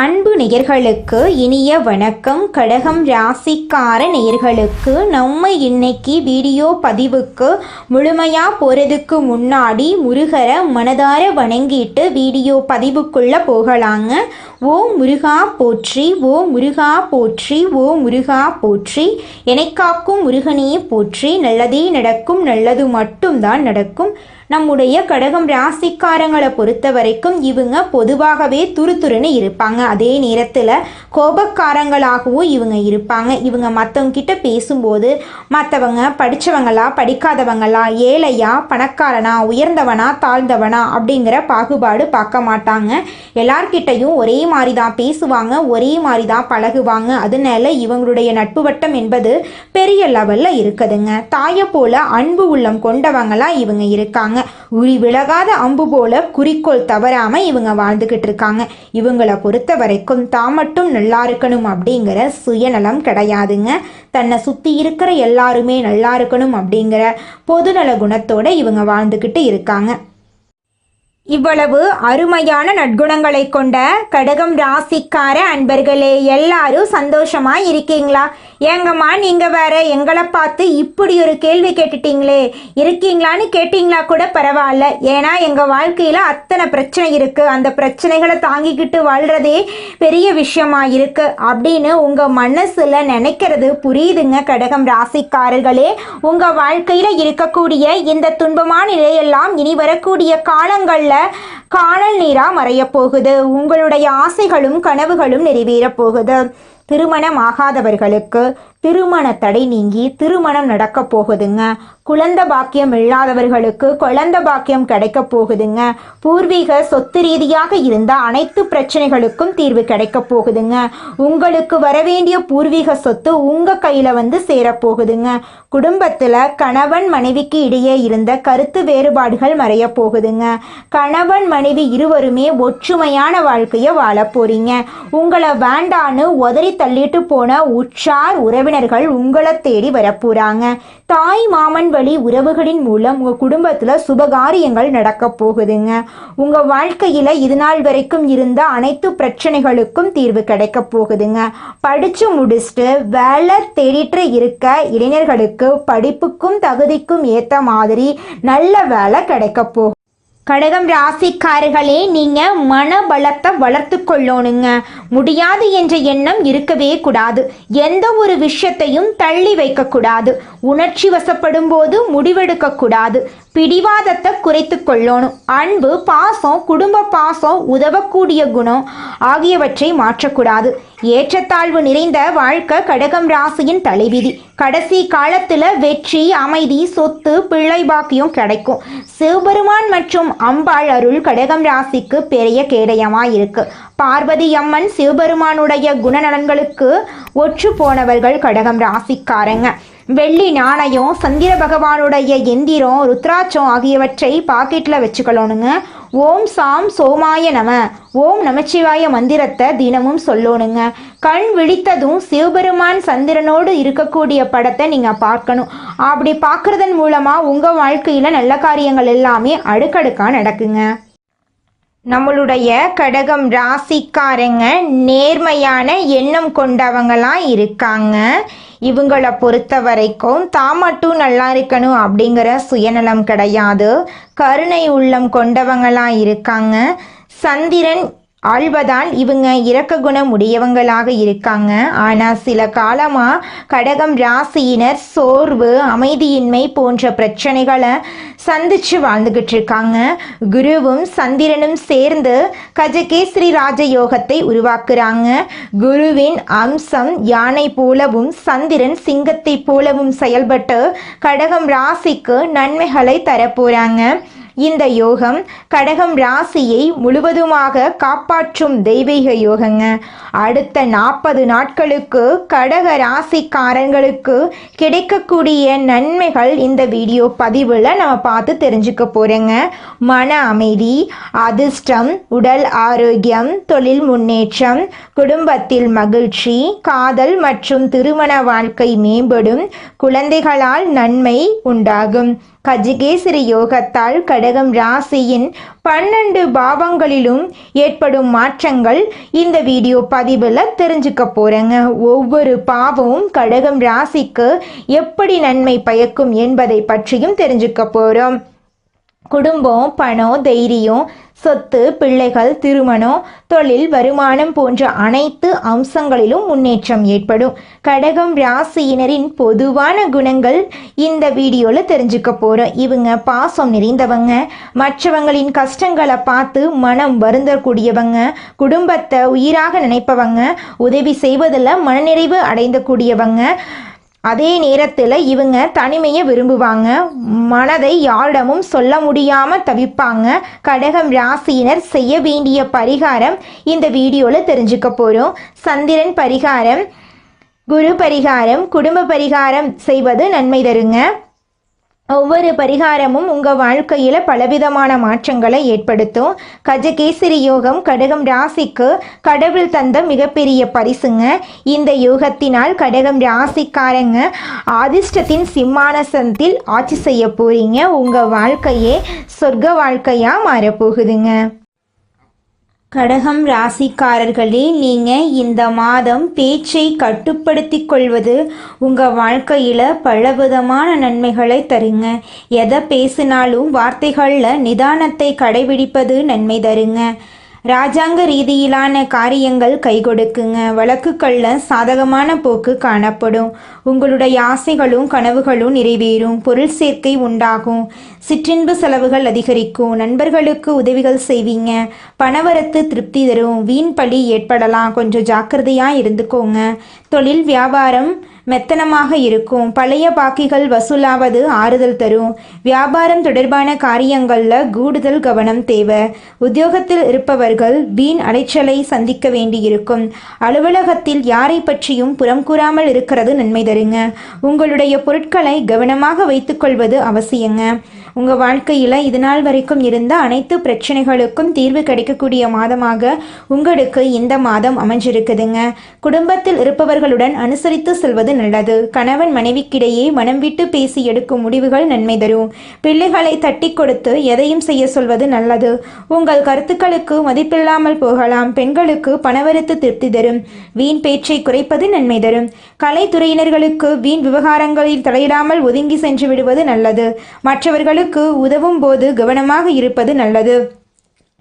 அன்பு நேயர்களுக்கு இனிய வணக்கம். கடகம் ராசிக்கார நேயர்களுக்கு நம்ம இன்னைக்கு வீடியோ பதிவுக்கு முழுமையாக போகிறதுக்கு முன்னாடி முருகரை மனதார வணங்கிட்டு வீடியோ பதிவுக்குள்ளே போகலாங்க. ஓ முருகா போற்றி, ஓ முருகா போற்றி, ஓ முருகா போற்றி, எனக்காக்கும் முருகனே போற்றி. நல்லதே நடக்கும், நல்லது மட்டும்தான் நடக்கும். நம்முடைய கடகம் ராசிக்காரங்களை பொறுத்த வரைக்கும் இவங்க பொதுவாகவே துருதுருன்னு இருப்பாங்க. அதே நேரத்தில் கோபக்காரங்களாகவும் இவங்க இருப்பாங்க. இவங்க மற்றவங்க கிட்ட பேசும்போது மற்றவங்க படித்தவங்களா படிக்காதவங்களா, ஏழையா பணக்காரனா, உயர்ந்தவனா தாழ்ந்தவனா அப்படிங்கிற பாகுபாடு பார்க்க மாட்டாங்க. எல்லார்கிட்டையும் ஒரே மாதிரி தான் பேசுவாங்க, ஒரே மாதிரி தான் பழகுவாங்க. அதனால இவங்களுடைய நட்பு வட்டம் என்பது பெரிய லெவலில் இருக்குதுங்க. தாயை போல அன்பு உள்ளம் கொண்டவங்களா இவங்க இருக்காங்க. உரி விலகாத அம்பு போல குறிக்கோள் தவறாம இவங்க வாழ்ந்துகிட்டு இருக்காங்க. இவங்களை பொறுத்த வரைக்கும் தான் மட்டும் நல்லா இருக்கணும் அப்படிங்கிற சுயநலம் கிடையாதுங்க. தன்னை சுத்தி இருக்கிற எல்லாருமே நல்லா இருக்கணும் அப்படிங்கிற பொதுநல குணத்தோட இவங்க வாழ்ந்துகிட்டு இருக்காங்க. இவ்வளவு அருமையான நற்குணங்களை கொண்ட கடகம் ராசிக்கார அன்பர்களே, எல்லாரும் சந்தோஷமா இருக்கீங்களா? ஏங்கம்மா நீங்கள் வேற எங்களை பார்த்து இப்படி ஒரு கேள்வி கேட்டுட்டீங்களே, இருக்கீங்களான்னு கேட்டிங்களா கூட பரவாயில்ல. ஏன்னா எங்கள் வாழ்க்கையில் அத்தனை பிரச்சனை இருக்குது, அந்த பிரச்சனைகளை தாங்கிக்கிட்டு வாழ்கிறதே பெரிய விஷயமா இருக்குது அப்படின்னு உங்கள் மனசில் நினைக்கிறது புரியுதுங்க. கடகம் ராசிக்காரர்களே, உங்கள் வாழ்க்கையில் இருக்கக்கூடிய இந்த துன்பமான நிலையெல்லாம் இனி வரக்கூடிய காலங்களில் காணல் நீரா மறைய போகுது. உங்களுடைய ஆசைகளும் கனவுகளும் நிறைவேறப் போகுது. திருமணம் ஆகாதவர்களுக்கு திருமண தடை நீங்கி திருமணம் நடக்க போகுதுங்க. குழந்தை பாக்கியம் இல்லாதவர்களுக்கு குழந்தை பாக்கியம் கிடைக்க போகுதுங்க. பூர்வீக சொத்து ரீதியாக இருந்த அனைத்து பிரச்சனைகளுக்கும் தீர்வு கிடைக்க போகுதுங்க. உங்களுக்கு வரவேண்டிய பூர்வீக சொத்து உங்க கையில வந்து சேரப்போகுதுங்க. குடும்பத்துல கணவன் மனைவிக்கு இடையே இருந்த கருத்து வேறுபாடுகள் மறைய போகுதுங்க. கணவன் மனைவி இருவருமே ஒற்றுமையான வாழ்க்கையை வாழ போறீங்க. உங்களை வேண்டான்னு உதறி தள்ளிட்டு போன உற்றார் உறவினர்கள் உங்களை தேடி வரப்போறாங்க. தாய் மாமன் வழி உறவுகளின் மூலம் உங்க குடும்பத்துல சுபகாரியங்கள் நடக்க போகுதுங்க. உங்க வாழ்க்கையில இது நாள் வரைக்கும் இருந்த அனைத்து பிரச்சனைகளுக்கும் தீர்வு கிடைக்க போகுதுங்க. படிச்சு முடிச்சுட்டு வேலை தேடிட்டு இருக்க இளைஞர்களுக்கு படிப்புக்கும் தகுதிக்கும் ஏத்த மாதிரி நல்ல வேலை கிடைக்க போகுது. கடகம் ராசிக்காரர்களே, நீங்கள் மனபலத்தை வளர்த்து கொள்ளணுங்க. முடியாது என்ற எண்ணம் இருக்கவே கூடாது. எந்த ஒரு விஷயத்தையும் தள்ளி வைக்கக்கூடாது. உணர்ச்சி வசப்படும் போது முடிவெடுக்கக்கூடாது. பிடிவாதத்தை குறைத்து கொள்ளணும். அன்பு, பாசம், குடும்ப பாசம், உதவக்கூடிய குணம் ஆகியவற்றை மாற்றக்கூடாது. ஏற்றத்தாழ்வு நிறைந்த வாழ்க்கை கடகம் ராசியின் தலைவிதி. கடைசி காலத்தில் வெற்றி, அமைதி, சொத்து, பிள்ளை பாக்கியம் கிடைக்கும். சிவபெருமான் மற்றும் அம்பாள் அருள் கடகம் ராசிக்கு பெரிய கேடயமாக இருக்கு. பார்வதி அம்மன் சிவபெருமானுடைய குணநலன்களுக்கு ஒற்று போனவர்கள் கடகம் ராசிக்காரங்க. வெள்ளி நாணயம், சந்திர பகவானுடைய எந்திரம், ருத்ராட்சம் ஆகியவற்றை பாக்கெட்டில் வச்சுக்கலோனுங்க. ஓம் சாம் சோமாய நம, ஓம் நமச்சிவாய மந்திரத்தை தினமும் சொல்லணுங்க. கண் விழித்ததும் சிவபெருமான் சந்திரனோடு இருக்கக்கூடிய படத்தை நீங்கள் பார்க்கணும். அப்படி பார்க்குறதன் மூலமாக உங்கள் வாழ்க்கையில் நல்ல காரியங்கள் எல்லாமே அடுக்கடுக்காக நடக்குங்க. நம்மளுடைய கடகம் ராசிக்காரங்க நேர்மையான எண்ணம் கொண்டவங்களாம் இருக்காங்க. இவங்களை பொறுத்த வரைக்கும் தான் மட்டும் நல்லா இருக்கணும் அப்படிங்கிற சுயநலம் கிடையாது. கருணை உள்ளம் கொண்டவங்களாம் இருக்காங்க. சந்திரன் ஆழ்வதால் இவங்க இரக்க குணம் உடையவங்களாக இருக்காங்க. ஆனால் சில காலமாக கடகம் ராசியினர் சோர்வு, அமைதியின்மை போன்ற பிரச்சனைகளை சந்திச்சு வாழ்ந்துகிட்டு இருக்காங்க. குருவும் சந்திரனும் சேர்ந்து கஜகேசரி ராஜயோகத்தை உருவாக்குறாங்க. குருவின் அம்சம் யானை போலவும் சந்திரன் சிங்கத்தை போலவும் செயல்பட்டு கடகம் ராசிக்கு நன்மைகளை தரப்போறாங்க. இந்த யோகம் கடகம் ராசியை முழுவதுமாக காப்பாற்றும் தெய்வீக யோகங்க. அடுத்த 40 நாட்களுக்கு கடக ராசிக்காரங்களுக்கு கிடைக்கக்கூடிய நன்மைகள் இந்த வீடியோ பதிவில் நம்ம பார்த்து தெரிஞ்சுக்க போகிறோங்க. மன அமைதி, அதிர்ஷ்டம், உடல் ஆரோக்கியம், தொழில் முன்னேற்றம், குடும்பத்தில் மகிழ்ச்சி, காதல் மற்றும் திருமண வாழ்க்கை மேம்படும், குழந்தைகளால் நன்மை உண்டாகும். கஜகேசரி யோகத்தால் கடகம் ராசியின் 12 பாவங்களிலும் ஏற்படும் மாற்றங்கள் இந்த வீடியோ பதிவில் தெரிஞ்சுக்க போகிறேங்க. ஒவ்வொரு பாவமும் கடகம் ராசிக்கு எப்படி நன்மை பயக்கும் என்பதை பற்றியும் தெரிஞ்சுக்க போகிறோம். குடும்பம், பணம், தைரியம், சொத்து, பிள்ளைகள், திருமணம், தொழில், வருமானம் போன்ற அனைத்து அம்சங்களிலும் முன்னேற்றம் ஏற்படும். கடகம் ராசியினரின் பொதுவான குணங்கள் இந்த வீடியோவில் தெரிஞ்சுக்க போகிறோம். இவங்க பாசம் நிறைந்தவங்க, மற்றவங்களின் கஷ்டங்களை பார்த்து மனம் வருந்தக்கூடியவங்க, குடும்பத்தை உயிராக நினைப்பவங்க, உதவி செய்வதில் மனநிறைவு அடைந்தக்கூடியவங்க. அதே நேரத்தில் இவங்க தனிமையை விரும்புவாங்க, மனதை யாரிடமும் சொல்ல முடியாமல் தவிப்பாங்க. கடகம் ராசியினர் செய்ய வேண்டிய பரிகாரம் இந்த வீடியோவில் தெரிஞ்சுக்க போகிறோம். சந்திரன் பரிகாரம், குரு பரிகாரம், குடும்ப பரிகாரம் செய்வது நன்மை தருங்க. ஒவ்வொரு பரிகாரமும் உங்கள் வாழ்க்கையில் பலவிதமான மாற்றங்களை ஏற்படுத்தும். கஜகேசரி யோகம் கடகம் ராசிக்கு கடவுள் தந்த மிகப்பெரிய பரிசுங்க. இந்த யோகத்தினால் கடகம் ராசிக்காரங்க அதிர்ஷ்டத்தின் சிம்மாசனத்தில் ஆட்சி செய்ய போறீங்க. உங்கள் வாழ்க்கையே சொர்க்க வாழ்க்கையாக மாறப்போகுதுங்க. கடகம் ராசிக்காரர்களே, நீங்கள் இந்த மாதம் பேச்சை கட்டுப்படுத்தி கொள்வது உங்கள் வாழ்க்கையில் பலவிதமான நன்மைகளை தருங்க. எதை பேசினாலும் வார்த்தைகளில் நிதானத்தை கடைபிடிப்பது நன்மை தருங்க. ராஜாங்க ரீதியிலான காரியங்கள் கை கொடுக்குங்க. வழக்குகளில் சாதகமான போக்கு காணப்படும். உங்களுடைய ஆசைகளும் கனவுகளும் நிறைவேறும். பொருள் சேர்க்கை உண்டாகும். சிற்றின்பு செலவுகள் அதிகரிக்கும். நண்பர்களுக்கு உதவிகள் செய்வீங்க. பணவரத்து திருப்தி தரும். வீண் பழி ஏற்படலாம், கொஞ்சம் ஜாக்கிரதையாக இருந்துக்கோங்க. தொழில் வியாபாரம் மெத்தனமாக இருக்கும். பழைய பாக்கிகள் வசூலாவது ஆறுதல் தரும். வியாபாரம் தொடர்பான காரியங்களில் கூடுதல் கவனம் தேவை. உத்தியோகத்தில் இருப்பவர்கள் வீண் அலைச்சலை சந்திக்க வேண்டியிருக்கும். அலுவலகத்தில் யாரை பற்றியும் புறம் கூறாமல் இருக்கிறது நன்மை தருங்க. உங்களுடைய பொருட்களை கவனமாக வைத்துக்கொள்வது அவசியங்க. உங்கள் வாழ்க்கையில் இதுநாள் வரைக்கும் இருந்த அனைத்து பிரச்சனைகளுக்கும் தீர்வு கிடைக்கக்கூடிய மாதமாக உங்களுக்கு இந்த மாதம் அமைஞ்சிருக்குதுங்க. குடும்பத்தில் இருப்பவர்களுடன் அனுசரித்து செல்வது நல்லது. கணவன் மனைவிக்கிடையே மனம் விட்டு பேசி எடுக்கும் முடிவுகள் நன்மை தரும். பிள்ளைகளை தட்டி கொடுத்து எதையும் செய்ய சொல்வது நல்லது. உங்கள் கருத்துக்களுக்கு மதிப்பில்லாமல் போகலாம். பெண்களுக்கு பணவரத்து திருப்தி தரும். வீண் பேச்சை குறைப்பது நன்மை தரும். கலைத்துறையினர்களுக்கு வீண் விவகாரங்களில் தலையிடாமல் ஒதுங்கி சென்று விடுவது நல்லது. மற்றவர்களுக்கு உதவும் போது கவனமாக இருப்பது நல்லது.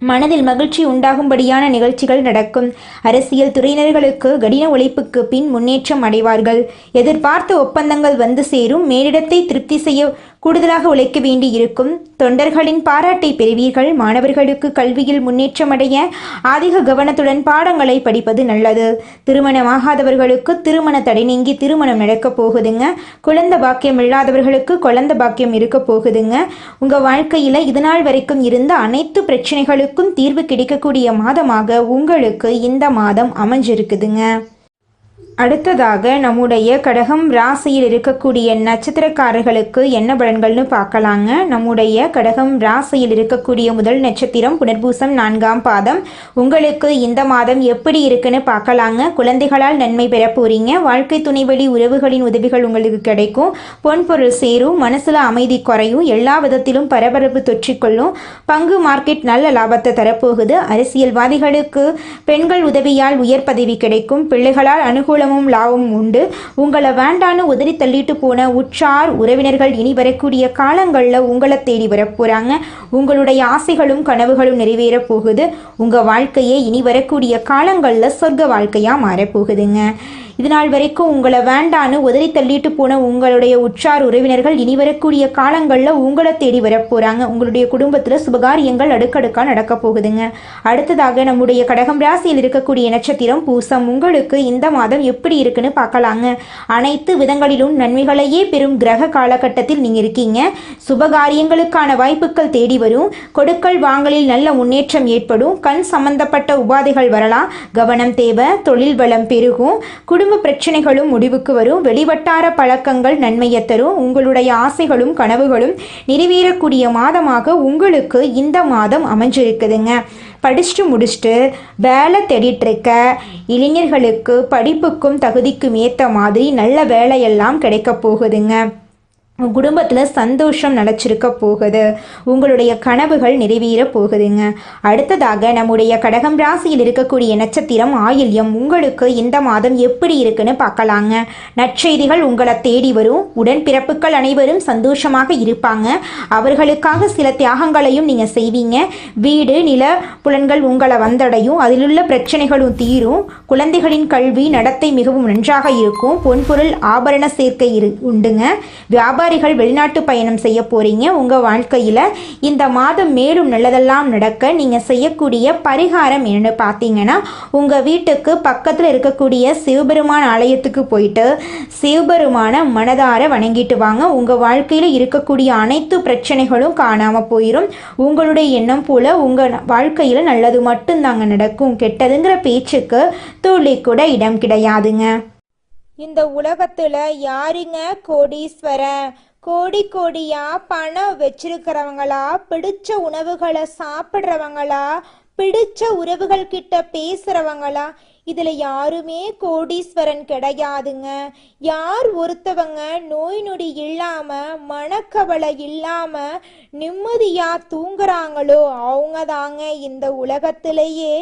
மனதில் மகிழ்ச்சி உண்டாகும்படியான நிகழ்ச்சிகள் நடக்கும். அரசியல் துறையினர்களுக்கு கடின உழைப்புக்கு பின் முன்னேற்றம் அடைவார்கள். எதிர்பார்த்த ஒப்பந்தங்கள் வந்து சேரும். மேலிடத்தை திருப்தி செய்ய கூடுதலாக உழைக்க வேண்டி இருக்கும். தொண்டர்களின் பாராட்டை பெறுவீர்கள். மாணவர்களுக்கு கல்வியில் முன்னேற்றம் அடைய அதிக கவனத்துடன் பாடங்களை படிப்பது நல்லது. திருமணமாகாதவர்களுக்கு திருமண தடை நீங்கி திருமணம் நடக்கப் போகுதுங்க. குழந்தை பாக்கியம் இல்லாதவர்களுக்கு குழந்தை பாக்கியம் இருக்க போகுதுங்க. உங்கள் வாழ்க்கையில் இதுநாள் வரைக்கும் இருந்த அனைத்து பிரச்சனைகளுக்கும் தீர்வு கிடைக்கக்கூடிய மாதமாக உங்களுக்கு இந்த மாதம் அமைஞ்சிருக்குதுங்க. அடுத்ததாக நம்முடைய கடகம் ராசியில் இருக்கக்கூடிய நட்சத்திரக்காரர்களுக்கு என்ன பலன்கள்னு பார்க்கலாங்க. நம்முடைய கடகம் ராசியில் இருக்கக்கூடிய முதல் நட்சத்திரம் புனர்பூசம் 4ஆம் பாதம். உங்களுக்கு இந்த மாதம் எப்படி இருக்குன்னு பார்க்கலாங்க. குழந்தைகளால் நன்மை பெற போறீங்க. வாழ்க்கை துணைவழி உறவுகளின் உதவிகள் உங்களுக்கு கிடைக்கும். பொன்பொருள் சேரும். மனசுல அமைதி குறையும். எல்லா விதத்திலும் பரபரப்பு தொற்றிக்கொள்ளும். பங்கு மார்க்கெட் நல்ல லாபத்தை தரப்போகுது. அரசியல்வாதிகளுக்கு பெண்கள் உதவியால் உயர் பதவி கிடைக்கும். பிள்ளைகளால் அனுகூல லாபமும் உண்டு. உங்களை வேண்டான்னு உதறி தள்ளிட்டு போன உற்றார் உறவினர்கள் இனி வரக்கூடிய காலங்களில் உங்களை தேடி வரப்போறாங்க. உங்களுடைய ஆசைகளும் கனவுகளும் நிறைவேற போகுது. உங்க வாழ்க்கையே இனி வரக்கூடிய காலங்களில் சொர்க்க வாழ்க்கையா மாறப்போகுதுங்க. இதனால் வரைக்கும் உங்களை வேண்டான்னு உதறி தள்ளிட்டு போன உங்களுடைய உற்றார் உறவினர்கள் இனி வரக்கூடிய காலங்களில் உங்களை தேடி வரப்போகிறாங்க. உங்களுடைய குடும்பத்தில் சுபகாரியங்கள் அடுக்கடுக்காக நடக்க போகுதுங்க. அடுத்ததாக நம்முடைய கடகம் ராசியில் இருக்கக்கூடிய நட்சத்திரம் பூசம். உங்களுக்கு இந்த மாதம் எப்படி இருக்குன்னு பார்க்கலாங்க. அனைத்து விதங்களிலும் நன்மைகளையே பெறும் கிரக காலகட்டத்தில் நீங்கள் இருக்கீங்க. சுபகாரியங்களுக்கான வாய்ப்புகள் தேடி வரும். கொடுக்கல் வாங்கலில் நல்ல முன்னேற்றம் ஏற்படும். கண் சம்பந்தப்பட்ட உபாதைகள் வரலாம், கவனம் தேவை. தொழில் வளம் பெருகும். குடும்ப பிரச்சனைகளும் முடிவுக்கு வரும். வெளிவட்டார பழக்கங்கள் நன்மையை தரும். உங்களுடைய ஆசைகளும் கனவுகளும் நிறைவேறக்கூடிய மாதமாக உங்களுக்கு இந்த மாதம் அமைஞ்சிருக்குதுங்க. படிச்சுட்டு முடிச்சுட்டு வேலை தேடிட்டு இருக்க இளைஞர்களுக்கு படிப்புக்கும் தகுதிக்கும் ஏற்ற மாதிரி நல்ல வேலையெல்லாம் கிடைக்க போகுதுங்க. உங்கள் குடும்பத்தில் சந்தோஷம் நிலச்சிருக்க போகுது. உங்களுடைய கனவுகள் நிறைவேற போகுதுங்க. அடுத்ததாக நம்முடைய கடகம் ராசியில் இருக்கக்கூடிய நட்சத்திரம் ஆயில்யம். உங்களுக்கு இந்த மாதம் எப்படி இருக்குன்னு பார்க்கலாங்க. நற்செய்திகள் உங்களை தேடி வரும். உடன்பிறப்புகள் அனைவரும் சந்தோஷமாக இருப்பாங்க. அவர்களுக்காக சில தியாகங்களையும் நீங்கள் செய்வீங்க. வீடு நில புலன்கள் உங்களை வந்தடையும். அதிலுள்ள பிரச்சனைகளும் தீரும். குழந்தைகளின் கல்வி நடத்தை மிகவும் நன்றாக இருக்கும். பொன்பொருள் ஆபரண சேர்க்கை உண்டுங்க. வியாபாரிகள் வெளிநாட்டு பயணம் செய்ய போறீங்க. உங்கள் வாழ்க்கையில் இந்த மாதம் மேலும் நல்லதெல்லாம் நடக்க நீங்கள் செய்யக்கூடிய பரிகாரம் என்னன்னு பார்த்தீங்கன்னா, உங்கள் வீட்டுக்கு பக்கத்தில் இருக்கக்கூடிய சிவபெருமான் ஆலயத்துக்கு போயிட்டு சிவபெருமான மனதார வணங்கிட்டு வாங்க. உங்கள் வாழ்க்கையில் இருக்கக்கூடிய அனைத்து பிரச்சனைகளும் காணாமல் போயிடும். உங்களுடைய எண்ணம் போல உங்கள் வாழ்க்கையில் நல்லது மட்டும்தாங்க நடக்கும். கெட்டதுங்கிற பேச்சுக்கு துளி கூட இடம் கிடையாதுங்க. இந்த உலகத்துல யாருங்க கோடீஸ்வரன்? கோடி கோடியா பணம் வச்சிருக்கிறவங்களா, பிடிச்ச உணவுகளை சாப்பிட்றவங்களா, பிடிச்ச உறவுகள் கிட்ட பேசுறவங்களா? இதுல யாருமே கோடீஸ்வரன் கிடையாதுங்க. யார் ஒருத்தவங்க நோய் நொடி இல்லாம மனக்கவலை இல்லாம நிம்மதியா தூங்குறாங்களோ அவங்க தாங்க இந்த உலகத்திலேயே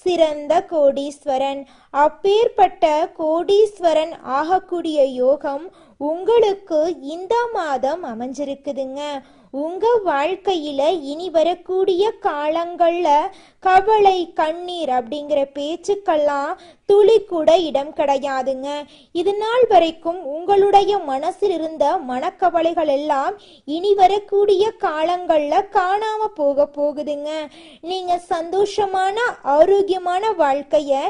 சிறந்த கோடீஸ்வரன். அப்பேற்பட்ட கோடீஸ்வரன் ஆகக்கூடிய யோகம் உங்களுக்கு இந்த மாதம் அமைஞ்சிருக்குதுங்க. உங்க வாழ்க்கையில இனி வரக்கூடிய காலங்கள்ல கவலை கண்ணீர் அப்படிங்கிற பேச்சுக்கெல்லாம் துளி கூட இடம் கிடையாதுங்க. இது நாள் வரைக்கும் உங்களுடைய மனசில் இருந்த மனக்கவலைகள் எல்லாம் இனி வரக்கூடிய காலங்கள்ல காணாம போகுதுங்க. நீங்க சந்தோஷமான ஆரோக்கியமான வாழ்க்கைய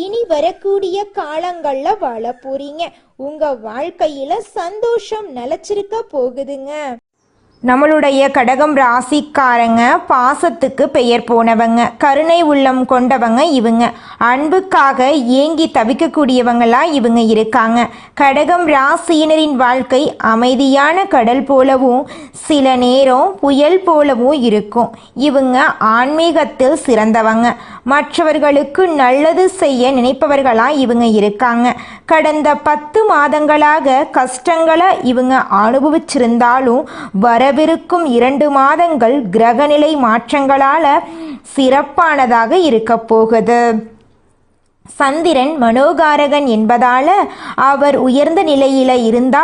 இனி வரக்கூடிய காலங்கள்ல வாழ போறீங்க. உங்க வாழ்க்கையில சந்தோஷம் நிலைச்சிருக்க போகுதுங்க. நம்மளுடைய கடகம் ராசிக்காரங்க பாசத்துக்கு பெயர் போனவங்க, கருணை உள்ளம் கொண்டவங்க. இவங்க அன்புக்காக ஏங்கி தவிக்கக்கூடியவங்களா இவங்க இருக்காங்க. கடகம் ராசியினரின் வாழ்க்கை அமைதியான கடல் போலவும் சில நேரம் புயல் போலவும் இருக்கும். இவங்க ஆன்மீகத்தில் சிறந்தவங்க. மற்றவர்களுக்கு நல்லது செய்ய நினைப்பவர்களா இவங்க இருக்காங்க. கடந்த 10 மாதங்களாக கஷ்டங்களை இவங்க அனுபவிச்சிருந்தாலும் வரவிருக்கும் 2 மாதங்கள் கிரகநிலை மாற்றங்களால சிறப்பானதாக இருக்க போகுது. சந்திரன் மனோகாரகன் என்பதால அவர் உயர்ந்த நிலையில இருந்தா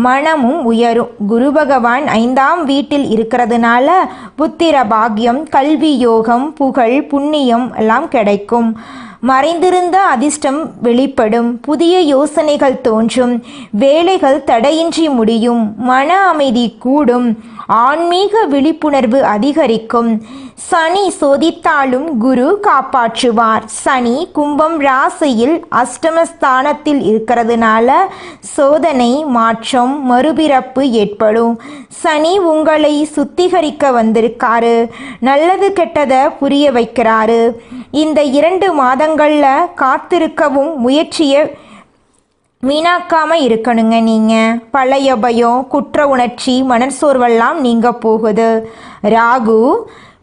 மனமும் உயரும். குரு பகவான் 5ஆம் வீட்டில் இருக்கிறதுனால புத்திர பாக்கியம், கல்வி யோகம், புகழ், புண்ணியம் எல்லாம் கிடைக்கும். மறைந்திருந்த அதிர்ஷ்டம் வெளிப்படும். புதிய யோசனைகள் தோன்றும். வேலைகள் தடையின்றி முடியும். மன அமைதி கூடும். ஆன்மீக விழிப்புணர்வு அதிகரிக்கும். சனி சோதித்தாலும் குரு காப்பாற்றுவார். சனி கும்பம் ராசியில் அஷ்டமஸ்தானத்தில் இருக்கிறதுனால சோதனை, மாற்றம், மறுபிறப்பு ஏற்படும். சனி உங்களை சுத்திகரிக்க வந்திருக்காரு. நல்லது கெட்டதை புரிய வைக்கிறாரு. இந்த 2 மாதங்கள்ல காத்திருக்கவும் முயற்சியை வீணாக்காம இருக்கணுங்க. நீங்கள் பழைய பயம், குற்ற உணர்ச்சி, மனசோர்வெல்லாம் நீங்க போகுது. ராகு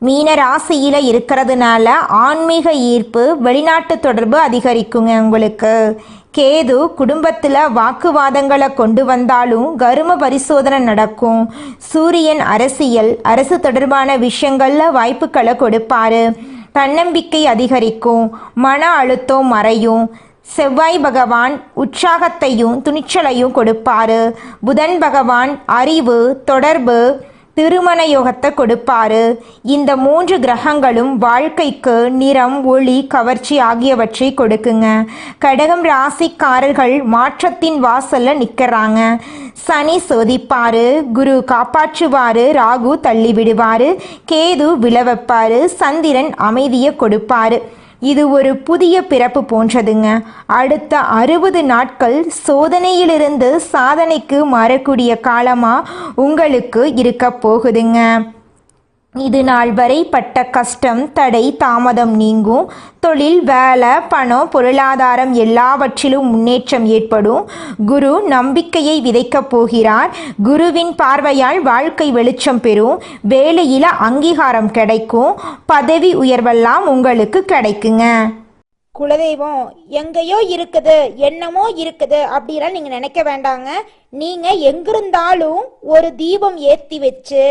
மீன ராசியில் இருக்கிறதுனால ஆன்மீக ஈர்ப்பு, வெளிநாட்டு தொடர்பு அதிகரிக்குங்க உங்களுக்கு. கேது குடும்பத்தில் வாக்குவாதங்களை கொண்டு வந்தாலும் கரும பரிசோதனை நடக்கும். சூரியன் அரசியல், அரசு தொடர்பான விஷயங்களில் வாய்ப்புகளை கொடுப்பாரு. தன்னம்பிக்கை அதிகரிக்கும். மன அழுத்தம் மறையும். செவ்வாய் பகவான் உற்சாகத்தையும் துணிச்சலையும் கொடுப்பாரு. புதன் பகவான் அறிவு, தொடர்பு, திருமண யோகத்தை கொடுப்பாரு. இந்த 3 கிரகங்களும் வாழ்க்கைக்கு நிறம், ஒளி, கவர்ச்சி ஆகியவற்றை கொடுக்குங்க. கடகம் ராசிக்காரர்கள் மாற்றத்தின் வாசல்ல நிற்கிறாங்க. சனி சோதிப்பாரு, குரு காப்பாற்றுவாரு, ராகு தள்ளி விடுவாரு, கேது விழவைப்பாரு, சந்திரன் அமைதியை கொடுப்பாரு. இது ஒரு புதிய பிறப்பு போன்றதுங்க. அடுத்த 60 நாட்கள் சோதனையிலிருந்து சாதனைக்கு மாறக்கூடிய காலமாக உங்களுக்கு இருக்க போகுதுங்க. இது நாள் வரை பட்ட கஷ்டம், தடை, தாமதம் நீங்கும். தொழில், வேலை, பணம், பொருளாதாரம் எல்லாவற்றிலும் முன்னேற்றம் ஏற்படும். குரு நம்பிக்கையை விதைக்கப் போகிறார். குருவின் பார்வையால் வாழ்க்கை வெளிச்சம் பெறும். வேலையில் அங்கீகாரம் கிடைக்கும். பதவி உயர்வெல்லாம் உங்களுக்கு கிடைக்குங்க. குலதெய்வம் எங்கேயோ இருக்குது, என்னமோ இருக்குது அப்படிலாம் நீங்க நினைக்க வேண்டாங்க. நீங்க எங்கிருந்தாலும் ஒரு தீபம் ஏத்தி வச்சு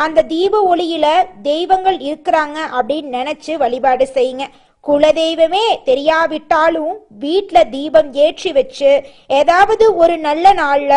அந்த தீப ஒளியில தெய்வங்கள் இருக்கிறாங்க அப்படின்னு நினைச்சு வழிபாடு செய்யுங்க. குலதெய்வமே தெரியாவிட்டாலும் வீட்டுல தீபம் ஏற்றி வச்சு ஏதாவது ஒரு நல்ல நாள்ல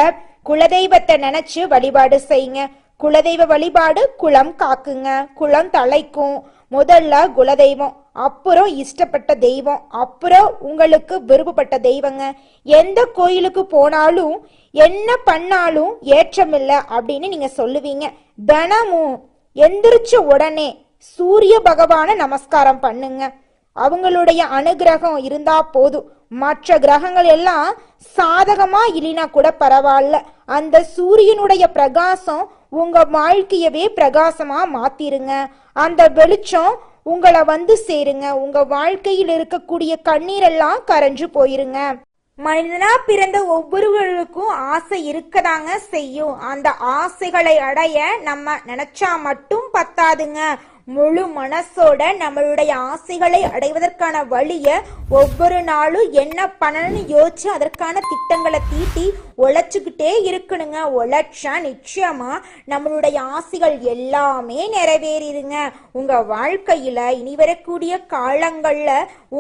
குலதெய்வத்தை நினைச்சு வழிபாடு செய்யுங்க. குலதெய்வ வழிபாடு குலம் காக்குங்க, குலம் தலைக்கும். முதல்ல குலதெய்வம், அப்புறம் இஷ்டப்பட்ட தெய்வம், அப்புறம் உங்களுக்கு விருப்பப்பட்ட தெய்வங்க. எந்த கோயிலுக்கு போனாலும் என்ன பண்ணாலும் ஏற்றமில்லை அப்படின்னு நீங்க சொல்லுவீங்க. தினமும் எந்திரிச்ச உடனே சூரிய பகவான நமஸ்காரம் பண்ணுங்க. அவங்களுடைய அனுகிரகம் இருந்தா போதும். மற்ற கிரகங்கள் எல்லாம் சாதகமா இல்லைனா கூட பரவாயில்ல, அந்த சூரியனுடைய பிரகாசம் உங்க வாழ்க்கையவே பிரகாசமா மாத்திருங்க. அந்த வெளிச்சம் உங்களை வந்து சேருங்க. உங்க வாழ்க்கையில் இருக்கக்கூடிய கண்ணீரெல்லாம் கரைஞ்சு போயிருங்க. மனிதனா பிறந்த ஒவ்வொருவருக்கும் ஆசை இருக்கதாங்க செய்யும். அந்த ஆசைகளை அடைய நம்ம நினைச்சா மட்டும் பத்தாதுங்க. முழு மனசோட நம்மளுடைய ஆசைகளை அடைவதற்கான வழிய ஒவ்வொரு நாளும் என்ன பண்ணணும்னு யோசிச்சு அதற்கான திட்டங்களை தீட்டி உழைச்சுக்கிட்டே இருக்கணுங்க. உழைச்சா நிச்சயமா நம்மளுடைய ஆசைகள் எல்லாமே நிறைவேறிடுங்க. உங்க வாழ்க்கையில இனி வரக்கூடிய காலங்கள்ல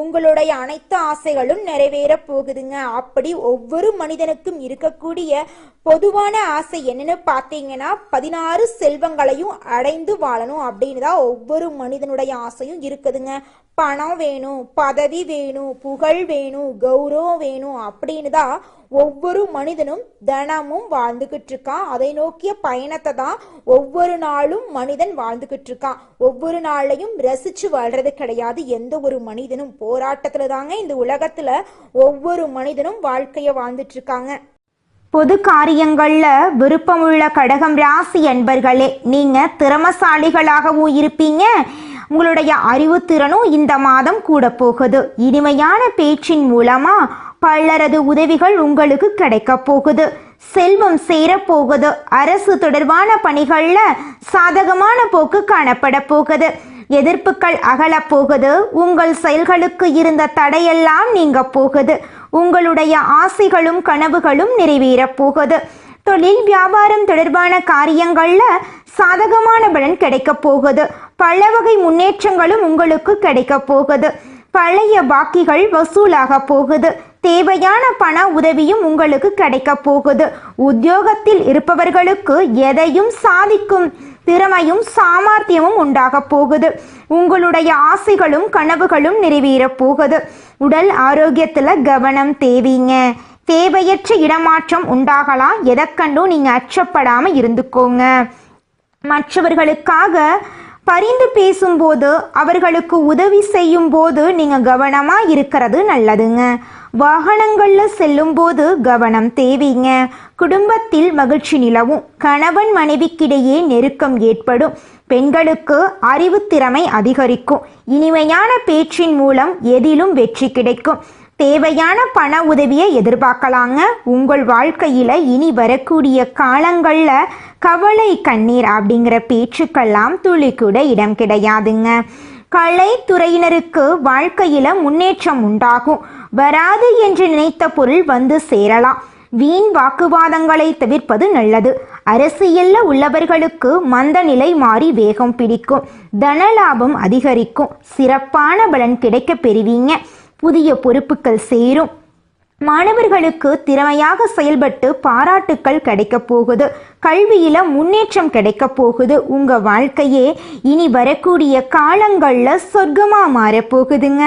உங்களுடைய அனைத்து ஆசைகளும் நிறைவேற போகுதுங்க. அப்படி ஒவ்வொரு மனிதனுக்கும் இருக்கக்கூடிய பொதுவான ஆசை என்னன்னு பார்த்தீங்கன்னா 16 செல்வங்களையும் அடைந்து வாழணும் அப்படின்னு தான் ஒவ்வொரு மனிதனுடைய ஆசையும் இருக்குதுங்க. பணம் வேணும், பதவி வேணும், புகழ் வேணும், கௌரவம் வேணும் அப்படின்னு தான் ஒவ்வொரு மனிதனும் தினமும் வாழ்ந்துகிட்டு இருக்கான். அதை நோக்கிய பயணத்தை தான் ஒவ்வொரு நாளும் மனிதன் வாழ்ந்துகிட்டு இருக்கான். ஒவ்வொரு நாளையும் ரசிச்சு வாழ்றது கிடையாது. எந்த ஒரு மனிதனும் போராட்டத்துல தாங்க இந்த உலகத்துல ஒவ்வொரு மனிதனும் வாழ்க்கைய வாழ்ந்துட்டு இருக்காங்க. பொது காரியங்கள்ல விருப்பமுள்ள கடகம் ராசி அன்பர்களே, நீங்க திறமசாலிகளாகவும் இருப்பீங்க. உங்களுடைய அறிவுத்திறனும் இந்த மாதம் கூட போகுது. இனிமையான பேச்சின் மூலமா பலரது உதவிகள் உங்களுக்கு கிடைக்க போகுது. செல்வம் சேரப்போகுது. அரசு தொடர்பான பணிகள்ல சாதகமான போக்கு காணப்பட போகுது. எதிர்ப்புகள் அகல போகுது. உங்கள் செயல்களுக்கு இருந்த தடையெல்லாம் நீங்க போகுது. உங்களுடைய ஆசைகளும் கனவுகளும் நிறைவேற போகுது. தொழில் வியாபாரம் தொடர்பான காரியங்கள்ல சாதகமான பலன் கிடைக்க போகுது. பல வகை முன்னேற்றங்களும் உங்களுக்கு கிடைக்க போகுது. பழைய பாக்கிகள் வசூலாக போகுது. தேவையான பண உதவியும் உங்களுக்கு கிடைக்க போகுது. உத்தியோகத்தில் இருப்பவர்களுக்கு எதையும் சாதிக்கும் திறமையும் சாமர்த்தியமும் உண்டாக போகுது. உங்களுடைய ஆசைகளும் கனவுகளும் நிறைவேற போகுது. உடல் ஆரோக்கியத்துல கவனம் தேவைங்க. தேவையற்ற இடமாற்றம் உண்டாகலாம். எதற்கண்டும் நீங்க அச்சப்படாம இருந்துக்கோங்க. மற்றவர்களுக்காக பரிந்து பேசும்போது, அவர்களுக்கு உதவி செய்யும் போது நீங்க கவனமா இருக்கிறது நல்லதுங்க. வாகனங்கள்ல செல்லும் போது கவனம் தேவைங்க. குடும்பத்தில் மகிழ்ச்சி நிலவும். கணவன் மனைவிக்கிடையே நெருக்கம் ஏற்படும். பெண்களுக்கு அறிவு திறமை அதிகரிக்கும். இனிமையான பேச்சின் மூலம் எதிலும் வெற்றி கிடைக்கும். தேவையான பண உதவியை எதிர்பார்க்கலாங்க. உங்கள் வாழ்க்கையில இனி வரக்கூடிய காலங்கள்ல கவலை கண்ணீர் அப்படிங்கிற பேச்சுக்கெல்லாம் துளி கூட இடம் கிடையாதுங்க. கலைத்துறையினருக்கு வாழ்க்கையில முன்னேற்றம் உண்டாகும். வராது என்று நினைத்த பொருள் வந்து சேரலாம். வீண் வாக்குவாதங்களை தவிர்ப்பது நல்லது. அரசியல்ல உள்ளவர்களுக்கு மந்த நிலை மாறி வேகம் பிடிக்கும். தனலாபம் அதிகரிக்கும். சிறப்பான பலன் கிடைக்க பெறுவீங்க. புதிய பொறுப்புகள் சேரும். மாணவர்களுக்கு திறமையாக செயல்பட்டு பாராட்டுக்கள் கிடைக்க போகுது. கல்வியில முன்னேற்றம் கிடைக்க போகுது. உங்க வாழ்க்கையே இனி வரக்கூடிய காலங்கள்ல சொர்க்கமா மாறப்போகுதுங்க.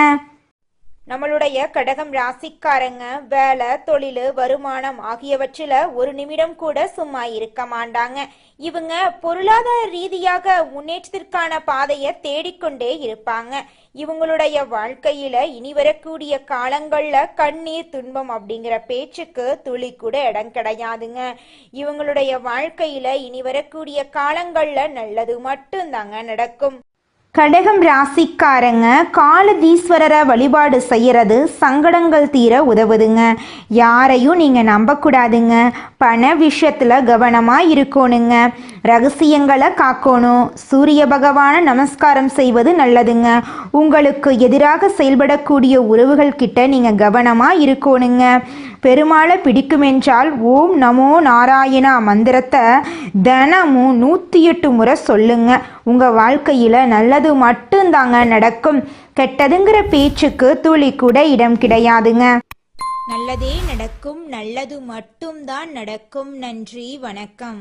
நம்மளுடைய கடகம் ராசிக்காரங்க வேலை, தொழில், வருமானம் ஆகியவற்றில் ஒரு நிமிடம் கூட சும்மா இருக்க மாட்டாங்க. இவங்க பொருளாதார ரீதியாக முன்னேற்றத்திற்கான பாதையை தேடிக்கொண்டே இருப்பாங்க. இவங்களுடைய வாழ்க்கையில இனி வரக்கூடிய காலங்கள்ல கண்ணீர் துன்பம் அப்படிங்கிற பேச்சுக்கு துளி கூட இடம் கிடையாதுங்க. இவங்களுடைய வாழ்க்கையில இனி வரக்கூடிய காலங்கள்ல நல்லது மட்டும்தாங்க நடக்கும். கடகம் ராசிக்காரங்க காலதீஸ்வரரை வழிபாடு செய்யறது சங்கடங்கள் தீர உதவுதுங்க. யாரையும் நீங்கள் நம்பக்கூடாதுங்க. பண விஷயத்தில் கவனமாக இருக்கணுங்க. ரகசியங்களை காக்கணும். சூரிய பகவானை நமஸ்காரம் செய்வது நல்லதுங்க. உங்களுக்கு எதிராக செயல்படக்கூடிய உறவுகள் கிட்ட நீங்கள் கவனமாக இருக்கணுங்க. பெருமாளை பிடிக்குமென்றால் ஓம் நமோ நாராயணா மந்திரத்தை தினமும் 108 முறை சொல்லுங்க. உங்கள் வாழ்க்கையில் நல்லது மட்டும்தாங்க நடக்கும். கெட்டதுங்கிற பேச்சுக்கு துளி கூட இடம் கிடையாதுங்க. நல்லதே நடக்கும், நல்லது மட்டும்தான் நடக்கும். நன்றி, வணக்கம்.